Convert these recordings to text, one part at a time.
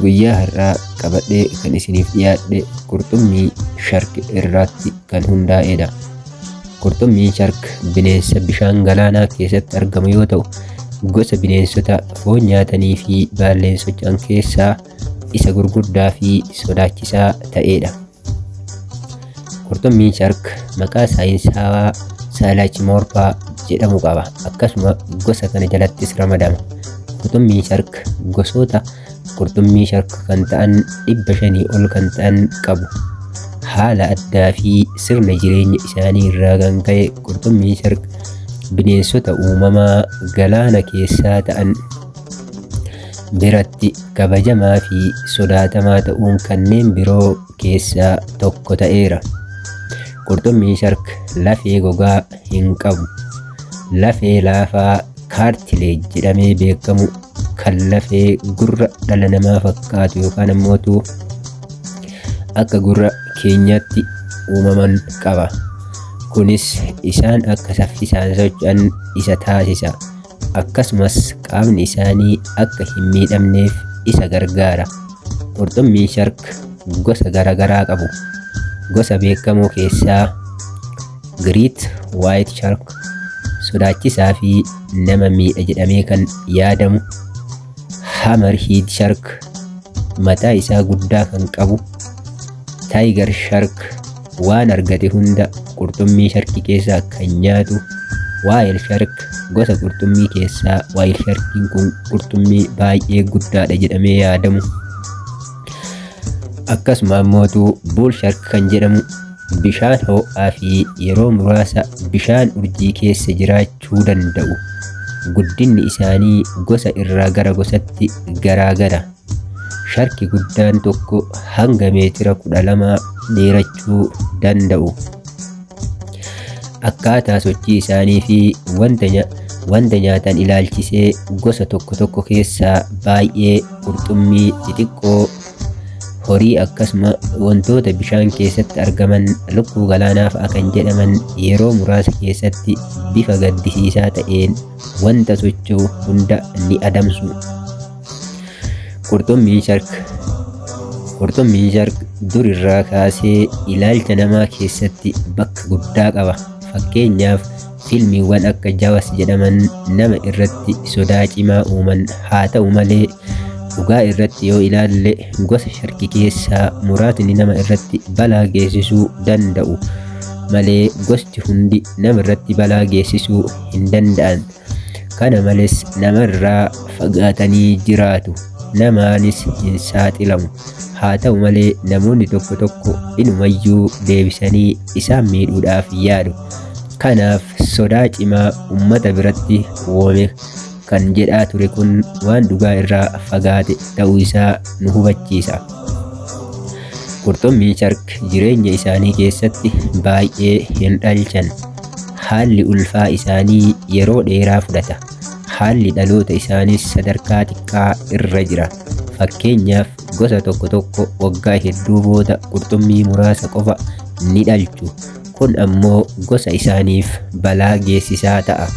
Guyyaa har'aa qabadhee kan isiniif dhiyaadhe qurxummii shark irratti kan hundaa'edha. Qurxummiin shark bineensa bishaan galaanaa keessatti argamu yoo ta'u, gosa bineensota foon nyaatanii fi baalleen socho'an keessaa isa gurguddaa fi sodaachisaa ta'edha. Qurxummiin shark maqaa saayinsawaa Salachimorpha jedhamu qaba. Akkasuma gosa kana jalattis ramadama. Qurxummiin shark gosoota qurxummii shark kan ta'an 500 ol kan ta'an qabu. Haala addaa fi sirna jireenya isaanii irraa kan ka'e qurxummiin shark bineensota uumamaa galaana keessaa ta'an biratti kabajamaa fi sodaatamaa ta'uun kanneen biroo keessaa tokko ta'eera. Qurxummiin shark lafee gogaa hin qabu. Lafee laafaa kaartileej jedhamee beekamu kan lafee gurra dhala namaa fakkaatu yookaan ammoo akka gurra keenyaatti uumaman qaba. Kunis isaan akka saffisaan socho'an isa taasisa. Akkasumas qaamni isaanii akka hin miidhamneef isa gargaara. Qurxummiin shark gosa garaagaraa qabu. Gosa beekamoo keessaa Great White Shark sodaachisaa fi nama miidha jedhamee kan yaadamu, Hammerhead Shark mataa isaa guddaa kan qabu, Tiger Shark waan argate hunda qurxummii sharkii keessaa kan nyaatu, Whale Shark gosa qurxummii keessaa Whale Sharkiin kun qurxummii baay'ee guddaadha jedhamee yaadamu. Akkasuma ammoo Bull Shark kan jedhamu bishaan ho'aa fi yeroo muraasa bishaan urjii keessa jiraachuu danda'u. Guddinni isaanii gosa irraa gara gosaatti garaagara. Sharki guddaan tokko hanga meetira 12 dheerachuu danda'u. Akkaataa sochii isaanii fi wanta nyaatan ilaalchisee gosa tokko keessaa baay'ee qurxummii xixiqqoo, horii akkasuma wantoota bishaan keessatti argaman lukkuu galaanaaf kan jedhaman yeroo muraasa keessatti bifa gaddisiisaa ta'een wanta socho'u hunda ni adamsu. Qurxummiin shark durirraa kaasee ilaalcha namaa keessatti bakka guddaa qaba. Fakkeenyaaf fiilmiiwwan akka Jawas jedhaman nama irratti sodaa cimaa uuman. Haa ta'u malee dhugaa irratti yoo ilaalle gosa sharkii keessaa muraasni nama irratti balaa geessisuu danda'u malee gosti hundi nama irratti balaa geessisuu hin danda'an. Kana malees namarraa fagaatanii jiraatu. Namaanis hin saaxilamu. Haa ta'u malee namoonni tokko inumayyuu deebisanii isaan miidhuudhaaf yaadu. Kanaaf sodaa cimaa uummata biratti uumame kan jedhaa ture kun waan dhugaa irraa fagaate ta'uu isaa nu hubachiisa. Qurxummiin shark jireenya isaanii keessatti baay'ee hin dhalchan. Haalli ulfaa isaanii yeroo dheeraa fudhata. Haalli dhaloota isaaniis sadarkaa xiqqaa irra jira. Fakkeenyaaf gosa tokko waggaa hedduu booda qurxummii muraasa qofa ni dhalchu. Kun ammoo gosa isaaniif balaa geessisaa ta'a.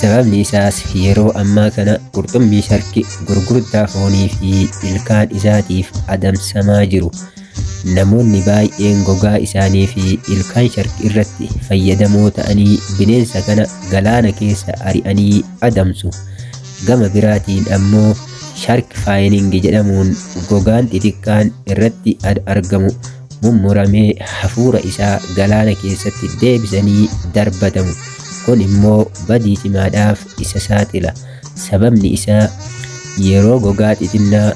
Sababni isaas yeroo ammaa kana qurxummii sharki gurgurtaa foonii fi ilkaan isaatiif adamsamaa jiru. Namoonni baay'een gogaa isaanii fi ilkaan sharki irratti fayyadamoo ta'anii bineensa kana galaana keessa ari'anii adamsu. Gama biraatiin ammoo shark faayining jedhamuun gogaan xixiqqaan irratti argamu mummuramee hafuura isaa galaana keessatti deebisanii darbatamu. Kun immoo badii cimaadhaaf isa saaxila. Sababni isaa yeroo gogaa xixinnaa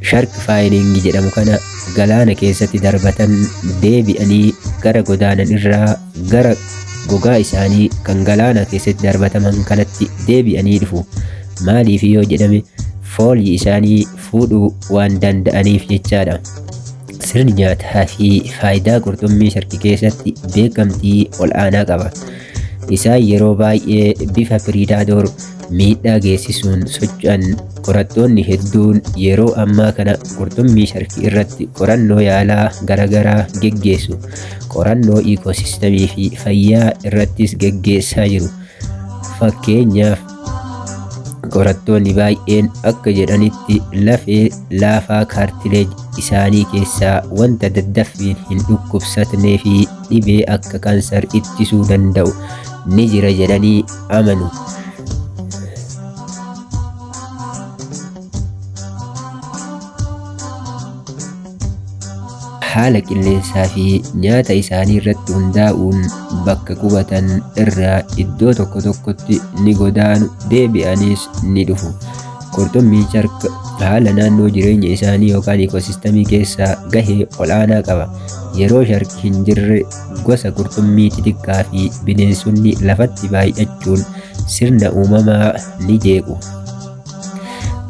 shark faayining jedhamu kana galaana keessatti darbatan deebi'anii gara godaanan irraa gara gogaa isaanii kan galaana keessatti darbataman kanatti deebi'anii dhufu. Maaliif yoo jedhame foolii isaanii fuudhuu waan danda'aniif jechaadha. Sirni nyaataa fi faayidaa qurxummii sharkii keessatti beekamtii ol'aanaa qaba. Isaan yeroo baay'ee bifa piriidaadoor miidhaa geessisuun socho'an. Qorattoonni hedduun yeroo ammaa kana qurxummii sharkii irratti qorannoo yaalaa garaagaraa geggeessu. Qorannoo iikoosiistemii fi fayyaa irrattis geggeessaa jiru. Fakkeenyaaf Qorattoonni baay'een akka jedhanitti lafee laafaa kaartileej isaanii keessaa wanta daddaffiin hin dhukkubsatnee fi dhibee akka kaansar ittisuu danda'u ni jira jedhanii amanu. Haala qilleensaa fi nyaata isaanii irratti hundaa'uun bakka qubatan irraa iddoo tokko tokkotti ni godaanu, deebi'aniis ni dhufu. Qurxummiin shark haala naannoo jireenya isaanii yookaan ikoosistemii keessaa gahee olaanaa qaba. Yeroo shark hin jirre gosa qurxummii xixiqqaa fi bineensonni lafatti baay'achuun sirna uumamaa ni jeequ.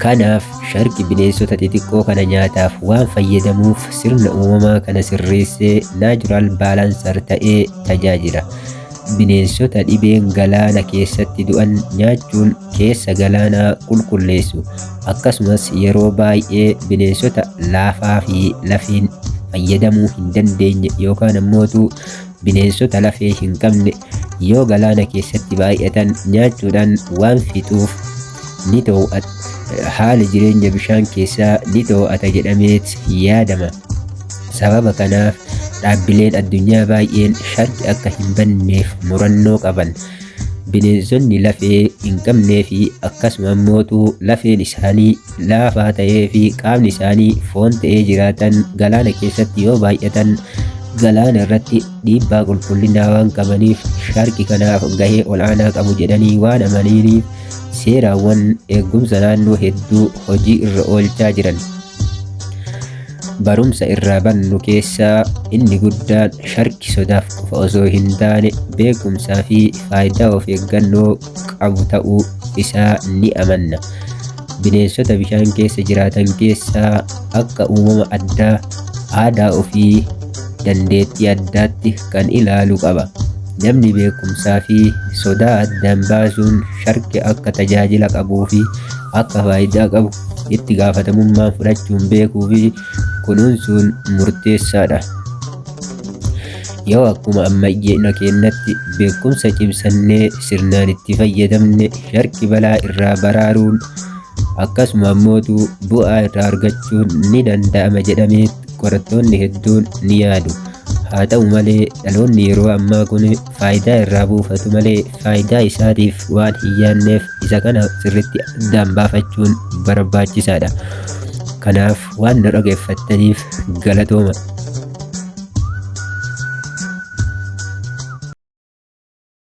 Kanaaf sharki bineensota xixiqqoo kana nyaataaf waan fayyadamuuf sirna uumamaa kana sirreessee naachuraal baalansar ta'ee tajaajila. Bineensota dhibeen galaana keessatti du'an nyaachuun keessa galaanaa qulqulleessu. Akkasumas yeroo baay'ee bineensota laafaa fi lafeen fayyadamuu hin dandeenye yookaan ammootu bineensota lafee hin qabne yoo galaana keessatti baay'atan nyaachuudhaan waan fixuuf ni to'ata. Haala jireenya bishaan keessaa ni to'ata jedhameet yaadama. Sababa kanaaf dhaabbileen addunyaa baay'een sharki akka hin banneef murannoo qaban. Bineensonni lafee hin qabnee fi akkasuma ammootu lafeen isaanii laafaa ta'ee fi qaamni isaanii foon ta'ee jiraatan galaana keessatti yoo baay'atan galaana irratti dhiibbaa qulqullinaa waan qabaniif sharki kanaaf gahee olaanaa qabu jedhanii waan amananiif seeraawwan eegumsa naannoo hedduu hojii irra oolchaa jiran. Barumsa irraa bannu keessaa inni guddaan sharki sodaaf qofa osoo hin taane beekumsaa fi faayidaa of eeggannoo qabu ta'uu isaa ni amanna. Bineensota bishaan keessa jiraatan keessaa akka uumama addaa aadaa ofii dandeettii addaatti kan ilaalu qaba. Namni beekumsaa fi sodaa addaan baasuun sharki akka tajaajila qabuu fi akka faayidaa qabu itti gaafatamummaan fudhachuun beekuu fi kunuunsuun murteessaadha. Yoo akkuma ammayyeena keenyatti beekumsa cimsannee sirnaan itti fayyadamne sharki balaa irraa baraaruun akkasuma ammootu bu'aa irraa argachuun ni danda'ama jedhamee qorattoonni hedduun ni yaadu. Haa ta'u malee dhaloonni yeroo ammaa kun faayidaa irraa buufatu malee faayidaa isaatiif waan hin yaadneef isa kana sirriitti addaan baafachuun barbaachisaadha. Kanaaf waan nu dhaggeeffattaniif galatooma.